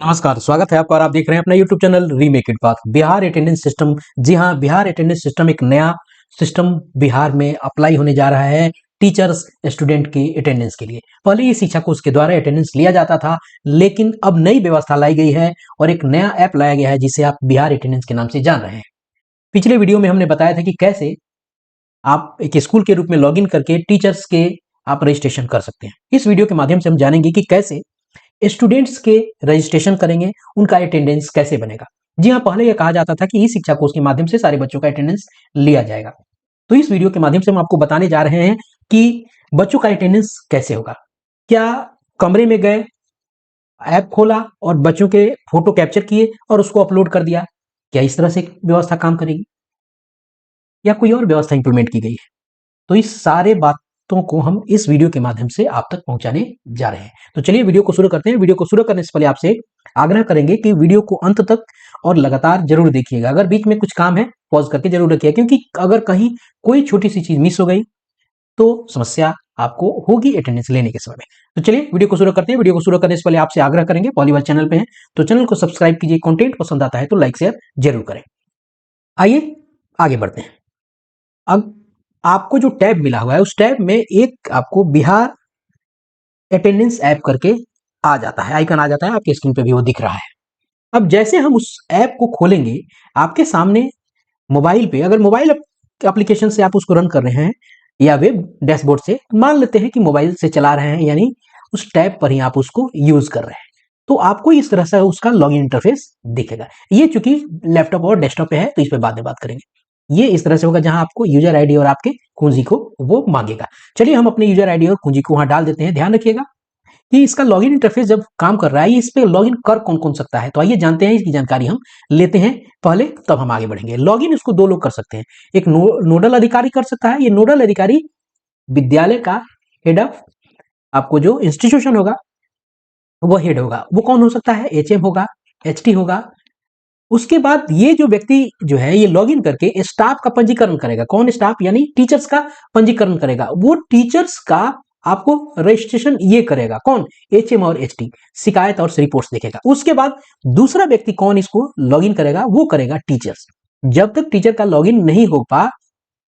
नमस्कार, स्वागत है आपका और आप देख रहे हैं अपना YouTube channel remake it path. Bihar attendance system, जी हाँ, बिहार अटेंडेंस सिस्टम एक नया सिस्टम बिहार में अप्लाई होने जा रहा है टीचर्स स्टूडेंट की अटेंडेंस के लिए। पहले ये शिक्षकों के द्वारा अटेंडेंस लिया जाता था, लेकिन अब नई व्यवस्था लाई गई है और एक नया ऐप लाया गया है जिसे आप बिहार अटेंडेंस के नाम से जान रहे हैं। पिछले वीडियो में हमने बताया था कि कैसे आप एक स्कूल के रूप में लॉगिन करके टीचर्स के आप रजिस्ट्रेशन कर सकते हैं। इस वीडियो के माध्यम से हम जानेंगे कि कैसे स्टूडेंट्स के रजिस्ट्रेशन करेंगे, उनका अटेंडेंस कैसे बनेगा। जी हाँ, पहले यह कहा जाता था कि ई शिक्षा कोष के माध्यम से सारे बच्चों का अटेंडेंस लिया जाएगा। तो इस वीडियो के माध्यम से हम आपको बताने जा रहे हैं कि बच्चों का अटेंडेंस कैसे होगा। क्या कमरे में गए, ऐप खोला और बच्चों के फोटो कैप्चर किए और उसको अपलोड कर दिया, क्या इस तरह से व्यवस्था काम करेगी या कोई और व्यवस्था इंप्लीमेंट की गई है? तो इस सारे बातों को हम इस वीडियो के माध्यम से आप तक पहुंचाने जा रहे हैं। तो चलिए वीडियो को शुरू करते हैं। वीडियो को शुरू करने से पहले आपसे आग्रह करेंगे कि वीडियो को अंत तक और लगातार जरूर देखिएगा। अगर बीच में कुछ काम है पॉज करके जरूर रखिएगा, क्योंकि अगर कहीं कोई छोटी सी चीज मिस हो गई तो समस्या आपको होगी अटेंडेंस लेने के समय में। तो चलिए वीडियो को शुरू करते हैं। वीडियो को शुरू करने से पहले आपसे आग्रह करेंगे, पहली बार चैनल पे हैं तो चैनल को सब्सक्राइब कीजिए। कंटेंट पसंद आता है तो लाइक शेयर जरूर करें। आइए आगे बढ़ते हैं। अब आपको जो टैब मिला हुआ है उस टैब में एक आपको बिहार अटेंडेंस ऐप करके आ जाता है, आइकन आ जाता है, आपके स्क्रीन पे भी वो दिख रहा है। अब जैसे हम उस ऐप को खोलेंगे, आपके सामने मोबाइल पे, अगर मोबाइल एप्लीकेशन से आप उसको रन कर रहे हैं या वेब डैशबोर्ड से, मान लेते हैं कि मोबाइल से चला रहे हैं, यानी उस टैब पर ही आप उसको यूज कर रहे हैं, तो आपको इस तरह से उसका लॉगिन इंटरफेस दिखेगा। ये चूंकि लैपटॉप और डेस्कटॉप पे है तो इस पे बाद में बात करेंगे। ये इस तरह से होगा जहां आपको यूजर आईडी और आपके कुंजी को वो मांगेगा। चलिए हम अपने यूजर आईडी और कुंजी को वहां डाल देते हैं। ध्यान रखिएगा कि इसका लॉगिन इंटरफेस जब काम कर रहा है, इस पे लॉगिन कर कौन कौन सकता है, तो आइए जानते हैं, इसकी जानकारी हम लेते हैं पहले, तब हम आगे बढ़ेंगे। लॉगिन इसको दो लोग कर सकते हैं। एक नोडल अधिकारी कर सकता है। ये नोडल अधिकारी विद्यालय का हेड ऑफ, आपको जो इंस्टीट्यूशन होगा वो हेड होगा। वो कौन हो सकता है? एचएम होगा, एचटी होगा। उसके बाद ये जो व्यक्ति जो है ये लॉगिन करके स्टाफ का पंजीकरण करेगा। कौन स्टाफ? यानी टीचर्स का पंजीकरण करेगा। वो टीचर्स का आपको रजिस्ट्रेशन ये करेगा। कौन? एचएम और एचटी। शिकायत और रिपोर्ट्स देखेगा। उसके बाद दूसरा व्यक्ति कौन इसको लॉगिन करेगा? वो करेगा टीचर्स। जब तक टीचर का लॉगिन नहीं हो पा,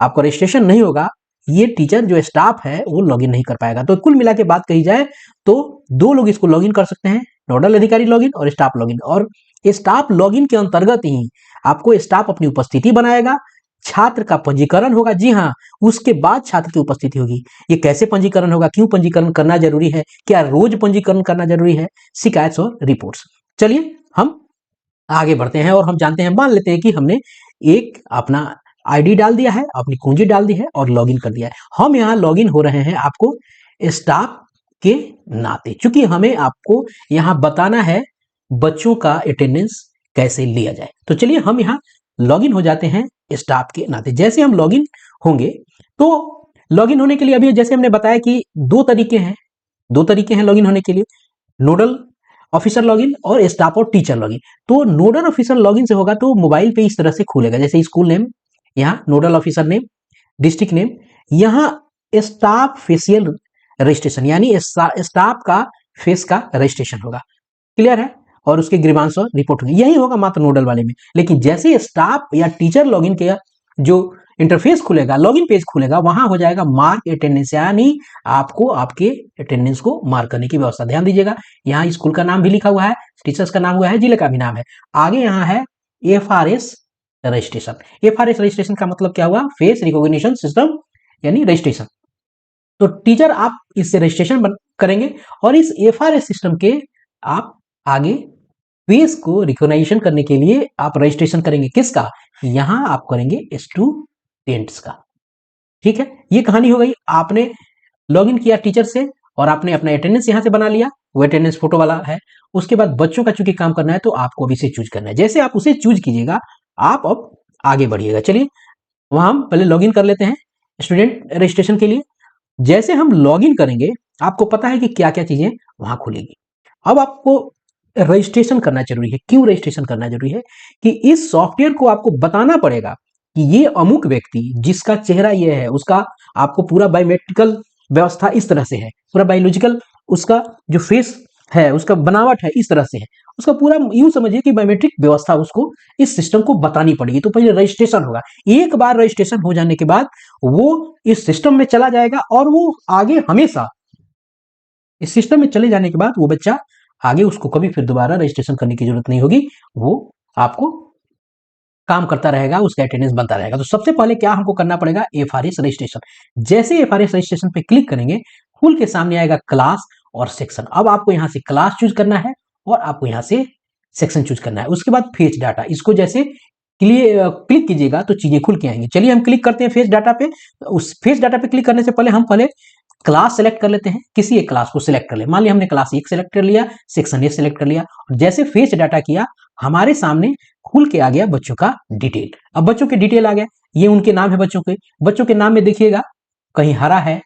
आपका रजिस्ट्रेशन नहीं होगा, ये टीचर जो स्टाफ है वो लॉगिन नहीं कर पाएगा। तो कुल मिला के बात कही जाए तो दो लोग इसको लॉगिन कर सकते हैं, नोडल अधिकारी लॉगिन और स्टाफ लॉगिन। और स्टाफ लॉगिन के अंतर्गत ही आपको स्टाफ अपनी उपस्थिति बनाएगा, छात्र का पंजीकरण होगा। जी हाँ, उसके बाद छात्र की उपस्थिति होगी। ये कैसे पंजीकरण होगा, क्यों पंजीकरण करना जरूरी है, क्या रोज पंजीकरण करना जरूरी है, शिकायत और रिपोर्ट्स। चलिए हम आगे बढ़ते हैं और हम जानते हैं, मान लेते हैं कि हमने एक अपना आईडी डाल दिया है, अपनी कुंजी डाल दी है और लॉगिन कर दिया है। हम यहाँ लॉगिन हो रहे हैं आपको स्टाफ के नाते, चूंकि हमें आपको यहाँ बताना है बच्चों का अटेंडेंस कैसे लिया जाए। तो चलिए हम यहाँ लॉगिन हो जाते हैं स्टाफ के नाते। जैसे हम लॉगिन होंगे तो लॉगिन होने के लिए अभी जैसे हमने बताया कि दो तरीके हैं लॉगिन होने के लिए, नोडल ऑफिसर लॉगिन और स्टाफ और टीचर लॉगिन। तो नोडल ऑफिसर लॉगिन से होगा तो मोबाइल पे इस तरह से खुलेगा, जैसे स्कूल नेम, यहाँ nodal officer name, district name, यहाँ स्टाफ फेशियल रजिस्ट्रेशन, यानी स्टाफ का फेस का रजिस्ट्रेशन होगा। क्लियर है? और उसके ग्रीवांश और रिपोर्ट होंगे। यही होगा मात्र नोडल वाले में। लेकिन जैसे स्टाफ या टीचर लॉगिन के जो इंटरफेस खुलेगा, लॉगिन पेज खुलेगा, वहां हो जाएगा मार्क अटेंडेंस, यानी आपको आपके अटेंडेंस को मार्क करने की व्यवस्था। ध्यान दीजिएगा, यहाँ स्कूल का नाम भी लिखा हुआ है, टीचर्स का नाम हुआ है, जिले का भी नाम है। आगे यहाँ है एफआरएस रजिस्ट्रेशन। एफआरएस रजिस्ट्रेशन का मतलब क्या हुआ? फेस रिकॉग्निशन सिस्टम, यानी रजिस्ट्रेशन। तो टीचर आप इससे रजिस्ट्रेशन करेंगे और इस एफआरएस सिस्टम के आप आगे फेस को रिकॉग्निशन करने के लिए आप रजिस्ट्रेशन करेंगे। किसका? यहां आप करेंगे स्टूडेंट्स का। ठीक है, ये कहानी हो गई। आपने लॉगिन किया टीचर से और आपने अपना अटेंडेंस यहां से बना लिया, वो अटेंडेंस फोटो वाला है। उसके बाद बच्चों का चूंकि काम करना है तो आपको अभी से चूज करना है। जैसे आप उसे चूज कीजिएगा आप अब आगे बढ़िएगा। चलिए वहां हम पहले लॉगिन कर लेते हैं स्टूडेंट रजिस्ट्रेशन के लिए। जैसे हम लॉगिन करेंगे आपको पता है कि क्या क्या चीजें वहां खुलेगी। अब आपको रजिस्ट्रेशन करना जरूरी है। क्यों रजिस्ट्रेशन करना जरूरी है? कि इस सॉफ्टवेयर को आपको बताना पड़ेगा कि ये अमुक व्यक्ति जिसका चेहरा ये है, उसका आपको पूरा बायोमेट्रिकल व्यवस्था इस तरह से है, पूरा बायोलॉजिकल उसका जो फेस है, उसका बनावट है, इस तरह से है, उसका पूरा यूं समझिए कि बायोमेट्रिक व्यवस्था उसको इस सिस्टम को बतानी पड़ेगी। तो पहले रजिस्ट्रेशन होगा, एक बार रजिस्ट्रेशन हो जाने के बाद वो इस सिस्टम में चला जाएगा और वो आगे हमेशा इस सिस्टम में चले जाने के बाद वो बच्चा आगे उसको कभी फिर दोबारा रजिस्ट्रेशन करने की जरूरत नहीं होगी, वो आपको काम करता रहेगा, उसका अटेंडेंस बनता रहेगा। तो सबसे पहले क्या हमको करना पड़ेगा, एफआरएस रजिस्ट्रेशन। जैसे एफआरएस रजिस्ट्रेशन पे क्लिक करेंगे, फुल के सामने आएगा क्लास और सेक्शन। अब आपको यहाँ से क्लास चूज करना है और आपको यहाँ से सेक्शन चूज करना है। उसके बाद फेच डाटा, इसको जैसे क्लिक कीजिएगा तो चीजें खुल के आएंगी। चलिए हम क्लिक करते हैं फेच डाटा पे। उस फेच डाटा पे क्लिक करने से पहले हम क्लास सेलेक्ट कर लेते हैं, किसी एक क्लास को सिलेक्ट कर ले। मान लिया हमने क्लास 1 सेलेक्ट कर लिया, सेक्शन ए सेलेक्ट कर लिया, और जैसे फेच डाटा किया हमारे सामने खुल के आ गया बच्चों का डिटेल। अब बच्चों के डिटेल आ गया, ये उनके नाम है बच्चों के नाम में देखिएगा कहीं हरा है,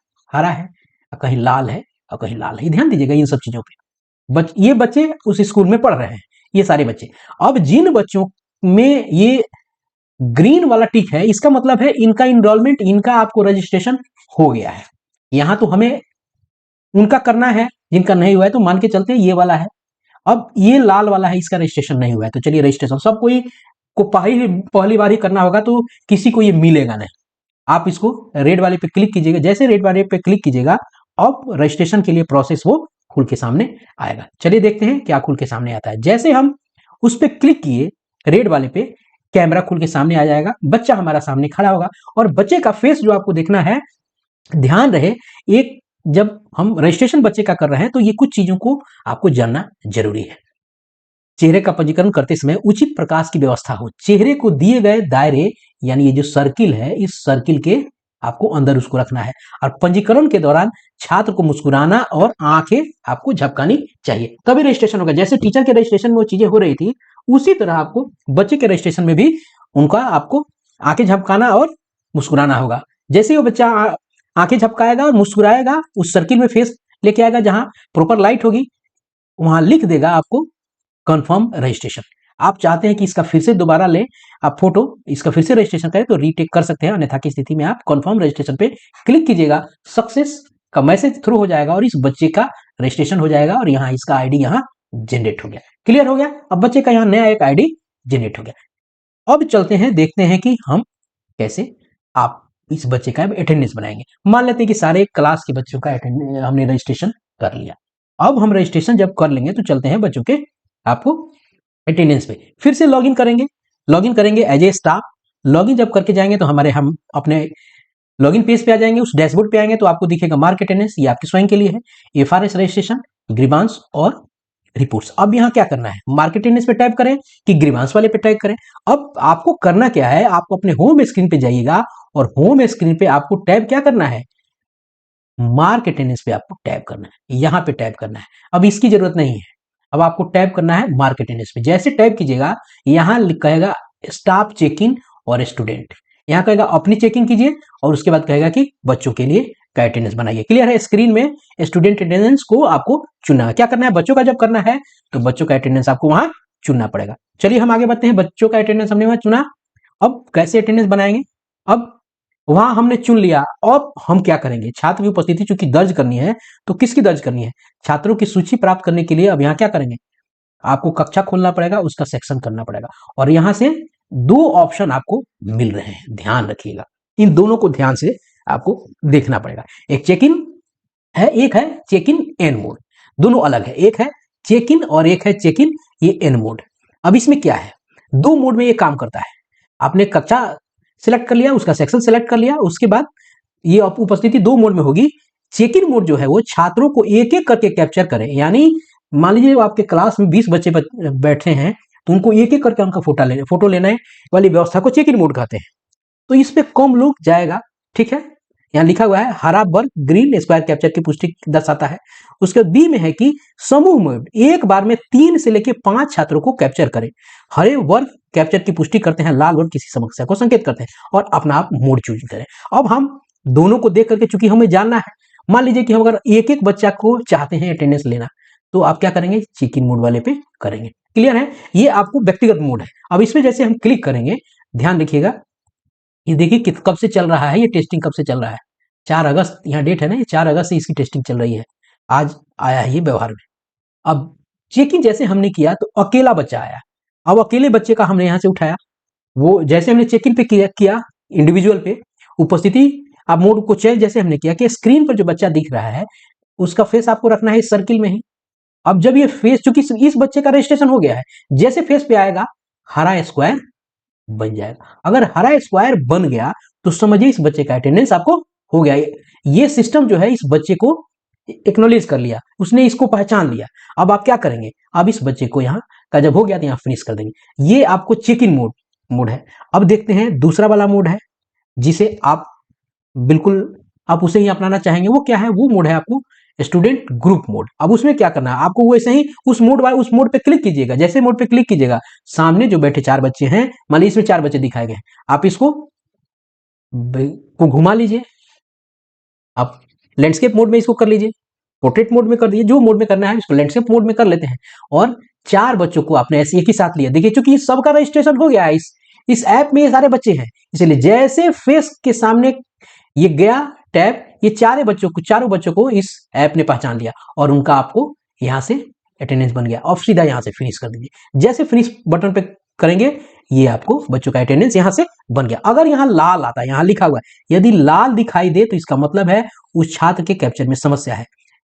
कहीं लाल है और कहीं लाल है। ध्यान दीजिएगा इन सब चीजों पे। ये बच्चे उस स्कूल में पढ़ रहे हैं, ये सारे बच्चे। अब जिन बच्चों में ये ग्रीन वाला टिक है, इसका मतलब है इनका इनरोलमेंट, इनका आपको रजिस्ट्रेशन हो गया है। यहां तो हमें उनका करना है, जिनका नहीं हुआ है तो मान के चलते हैं ये वाला है। अब ये लाल वाला है, इसका रजिस्ट्रेशन नहीं हुआ है, तो चलिए रजिस्ट्रेशन सब कोई को पहली बार ही करना होगा, तो किसी को ये मिलेगा नहीं। आप इसको रेड वाले पे क्लिक कीजिएगा, जैसे रेड वाले पे क्लिक कीजिएगा अब रजिस्ट्रेशन के लिए प्रोसेस वो खुल के सामने आएगा। चलिए देखते हैं क्या खुल के सामने आता है। जैसे हम उस पर क्लिक किए रेड वाले पे, कैमरा खुल के सामने आ जाएगा, बच्चा हमारा सामने खड़ा होगा और बच्चे का फेस जो आपको देखना है, ध्यान रहे, एक जब हम रजिस्ट्रेशन बच्चे का कर रहे हैं तो ये कुछ चीजों को आपको जानना जरूरी है। चेहरे का पंजीकरण करते समय उचित प्रकाश की व्यवस्था हो, चेहरे को दिए गए दायरे यानी ये जो सर्किल है, इस सर्किल के आपको अंदर उसको रखना है। और पंजीकरण के दौरान छात्र को मुस्कुराना और आंखें आपको झपकानी चाहिए, तभी रजिस्ट्रेशन होगा। जैसे टीचर के रजिस्ट्रेशन में वो चीजें हो रही थी, उसी तरह आपको बच्चे के रजिस्ट्रेशन में भी उनका आपको आंखें झपकाना और मुस्कुराना होगा। जैसे वो बच्चा आंखें झपकाएगा और मुस्कुराएगा, उस सर्किल में फेस लेके आएगा, जहां प्रॉपर लाइट होगी वहां लिख देगा आपको कंफर्म रजिस्ट्रेशन। आप चाहते हैं कि इसका फिर से दोबारा ले, आप फोटो इसका फिर से रजिस्ट्रेशन करें तो रीटेक कर सकते हैं, अन्यथा की स्थिति में आप कंफर्म रजिस्ट्रेशन पे क्लिक कीजिएगा, सक्सेस का मैसेज थ्रू हो जाएगा और इस बच्चे का रजिस्ट्रेशन हो जाएगा और यहाँ इसका आईडी यहाँ जनरेट हो गया। क्लियर हो गया, अब बच्चे का यहाँ नया एक आईडी जनरेट हो गया। अब चलते हैं, देखते हैं कि हम कैसे आप इस बच्चे का अटेंडेंस बनाएंगे। मान लेते हैं कि सारे क्लास के बच्चों का हमने रजिस्ट्रेशन कर लिया। अब हम रजिस्ट्रेशन जब कर लेंगे तो चलते हैं बच्चों के आपको अटेंडेंस पे फिर से लॉगिन करेंगे एज ए स्टाफ। लॉगिन जब करके जाएंगे तो हम अपने लॉगिन पेज पे आ जाएंगे, उस डैशबोर्ड पे आएंगे तो आपको दिखेगा मार्क अटेंडेंस, ये आपके स्वयं के लिए है, एफआरएस रजिस्ट्रेशन, ग्रीवांस और रिपोर्ट्स। अब यहाँ क्या करना है, मार्क अटेंडेंस पे टाइप करें कि ग्रीवांस वाले पे टाइप करें। अब आपको करना क्या है, आपको अपने होम स्क्रीन पे जाइएगा और होम स्क्रीन पे आपको टैब क्या करना है, मार्क अटेंडेंस पे आपको टैब करना है, यहां पे टैब करना है। अब इसकी जरूरत नहीं है, अब आपको टैब करना है मार्क अटेंडेंस पे। जैसे टैब कीजिएगा यहां कहेगा स्टाफ चेक इन और स्टूडेंट, यहां कहेगा अपनी चेकिंग कीजिए और उसके बाद कहेगा कि बच्चों के लिए का अटेंडेंस बनाइए। क्लियर है, स्क्रीन में स्टूडेंट अटेंडेंस को आपको चुनना है। क्या करना है, बच्चों का जब करना है तो बच्चों का अटेंडेंस आपको वहां चुनना पड़ेगा। चलिए हम आगे बढ़ते हैं, बच्चों का अटेंडेंस हमने वहां चुना, अब कैसे अटेंडेंस बनाएंगे। अब वहां हमने चुन लिया, अब हम क्या करेंगे, छात्र की उपस्थिति चूंकि दर्ज करनी है, तो किसकी दर्ज करनी है, छात्रों की सूची प्राप्त करने के लिए अब यहाँ क्या करेंगे, आपको कक्षा खोलना पड़ेगा, उसका सेक्शन करना पड़ेगा और यहां से दो ऑप्शन आपको मिल रहे हैं, ध्यान रखिएगा, इन दोनों को ध्यान से आपको देखना पड़ेगा। एक चेक इन है, एक है चेक इन एन मोड, दोनों अलग है, एक है चेक इन और एक है चेक इन ये एन मोड। अब इसमें क्या है, दो मोड में ये काम करता है। आपने कक्षा सिलेक्ट कर लिया, उसका सेक्शन सिलेक्ट कर लिया, उसके बाद ये उपस्थिति दो मोड में होगी। चेक इन मोड जो है वो छात्रों को एक एक करके कैप्चर करे, यानी मान लीजिए आपके क्लास में 20 बच्चे बैठे हैं तो उनको एक एक करके उनका फोटो लेना है वाली व्यवस्था को चेक इन मोड कहते हैं। तो इस पे कम लोग जाएगा, ठीक है, यहाँ लिखा हुआ है हरा वर्ग ग्रीन स्क्वायर कैप्चर की पुष्टि दर्शाता है। उसके बी में है कि समूह मोड, एक बार में 3 से लेकर 5 छात्रों को कैप्चर करें। हरे वर्ग कैप्चर की पुष्टि करते हैं, लाल वर्ग किसी समस्या को संकेत करते हैं और अपना आप मोड चूज करें। अब हम दोनों को देख करके चूंकि हमें जानना है, मान लीजिए कि हम अगर एक एक बच्चा को चाहते हैं अटेंडेंस लेना, तो आप क्या करेंगे, चेक इन मोड वाले पे करेंगे। क्लियर है, ये आपको व्यक्तिगत मोड है। अब इसमें जैसे हम क्लिक करेंगे, ध्यान रखिएगा, ये देखिए कब से चल रहा है, ये टेस्टिंग कब से चल रहा है, 4 अगस्त यहाँ डेट है ना, ये 4 अगस्त से इसकी टेस्टिंग चल रही है, आज आया है ये व्यवहार में। अब चेकिंग जैसे हमने किया तो अकेला बच्चा आया। अब अकेले बच्चे का हमने यहाँ से उठाया, वो जैसे हमने चेक इन पे किया इंडिविजुअल पे उपस्थिति अब मोड को चेक जैसे हमने किया कि स्क्रीन पर जो बच्चा दिख रहा है उसका फेस आपको रखना है इस सर्किल में ही। अब जब ये फेस, चूंकि इस बच्चे का रजिस्ट्रेशन हो गया है, जैसे फेस पे आएगा हरा स्क्वायर बन जाएगा। अगर हरा स्क्वायर बन गया तो समझिए इस बच्चे का अटेंडेंस आपको हो गया। ये सिस्टम जो है इस बच्चे को एक्नोलेज कर लिया, उसने इसको पहचान लिया। अब आप क्या करेंगे, अब इस बच्चे को यहाँ का जब हो गया तो यहाँ फिनिश कर देंगे। ये आपको चेक इन मोड है। अब देखते हैं दूसरा वाला मोड है जिसे आप बिल्कुल आप उसे ही अपनाना चाहेंगे। वो क्या है, वो मोड है आपको स्टूडेंट ग्रुप मोड। अब उसमें क्या करना है आपको, वैसे ही उस मोड पे क्लिक कीजिएगा। जैसे मोड पे क्लिक कीजिएगा सामने जो बैठे 4 बच्चे हैं, मान लीजिए इसमें 4 बच्चे दिखाए गए हैं, आप इसको को घुमा लीजिए। आप लैंडस्केप मोड में इसको कर लीजिए, पोर्ट्रेट मोड में कर दीजिए, जो मोड में करना है इसको लैंडस्केप मोड में कर लेते हैं। और 4 बच्चों को आपने ऐसे एक ही साथ लिया। देखिए चूंकि सबका रजिस्ट्रेशन हो गया है इस ऐप में, ये सारे बच्चे हैं, इसलिए जैसे फेस के सामने ये गया टैब, ये चारों बच्चों को इस ऐप ने पहचान लिया और उनका आपको यहां से अटेंडेंस बन गया। और सीधा यहां से फिनिश कर दीजिए। जैसे फिनिश बटन पे करेंगे ये आपको बच्चों का अटेंडेंस यहां से बन गया। अगर यहां लाल आता है, यहां लिखा हुआ है, यदि लाल दिखाई दे तो इसका मतलब है उस छात्र के कैप्चर में समस्या है,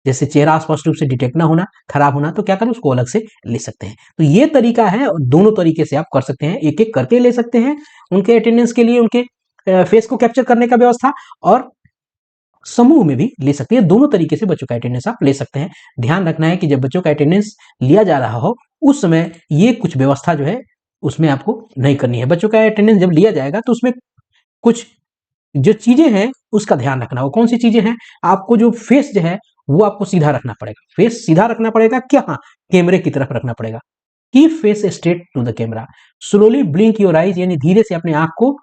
जैसे चेहरा स्पष्ट रूप से डिटेक्ट ना होना, खराब होना, तो क्या करें उसको अलग से ले सकते हैं। तो ये तरीका है, दोनों तरीके से आप कर सकते हैं, एक एक करके ले सकते हैं उनके अटेंडेंस के लिए, उनके फेस को कैप्चर करने का व्यवस्था, और समूह में भी ले सकते हैं। दोनों तरीके से बच्चों का अटेंडेंस आप ले सकते हैं। ध्यान रखना है कि जब बच्चों का अटेंडेंस लिया जा रहा हो उस समय ये कुछ व्यवस्था जो है उसमें आपको नहीं करनी है। बच्चों का अटेंडेंस जब लिया जाएगा तो उसमें कुछ जो चीजें हैं उसका ध्यान रखना हो। कौन सी चीजें हैं, आपको जो फेस जो है वो आपको सीधा रखना पड़ेगा। फेस सीधा रखना पड़ेगा क्या, हाँ, कैमरे की तरफ रखना पड़ेगा। Keep face straight to the camera, slowly blink your eyes, यानी धीरे से अपने आंख को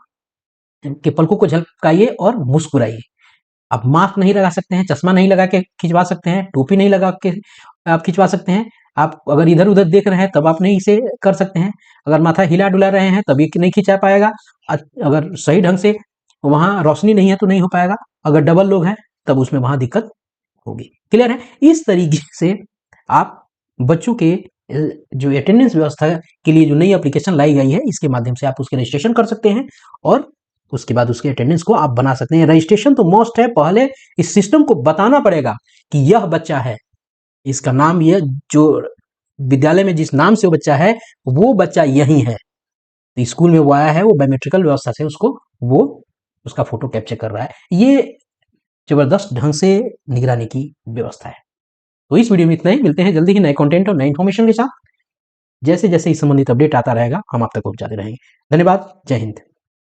के पलकों को झपकाइए और मुस्कुराइए। आप मास्क नहीं लगा सकते हैं, चश्मा नहीं लगा के खिंचवा सकते हैं, टोपी नहीं लगा के आप खिंचवा सकते हैं। आप अगर इधर उधर देख रहे हैं तब आप नहीं इसे कर सकते हैं। अगर माथा हिला डुला रहे हैं तब ये नहीं खिंचा पाएगा। अगर सही ढंग से वहां रोशनी नहीं है तो नहीं हो पाएगा। अगर डबल लोग हैं तब उसमें वहां दिक्कत होगी। क्लियर है। इस तरीके से आप बच्चों के जो अटेंडेंस व्यवस्था के लिए जो नई एप्लीकेशन लाई गई है इसके माध्यम से आप उसके रजिस्ट्रेशन कर सकते हैं और उसके बाद उसके अटेंडेंस को आप बना सकते हैं। रजिस्ट्रेशन तो मोस्ट है, पहले इस सिस्टम को बताना पड़ेगा कि यह बच्चा है, इसका नाम, यह जो विद्यालय में जिस नाम से वो बच्चा है वो बच्चा यही है। तो स्कूल में वो आया है, वो बायोमेट्रिकल व्यवस्था से उसको वो उसका फोटो कैप्चर कर रहा है। ये जबरदस्त ढंग से निगरानी की व्यवस्था है। तो इस वीडियो में इतना ही। मिलते हैं जल्दी ही नए कंटेंट और नए इन्फॉर्मेशन के साथ। जैसे जैसे इस संबंधित अपडेट आता रहेगा हम आप तक पहुंचाते रहेंगे। धन्यवाद। जय हिंद।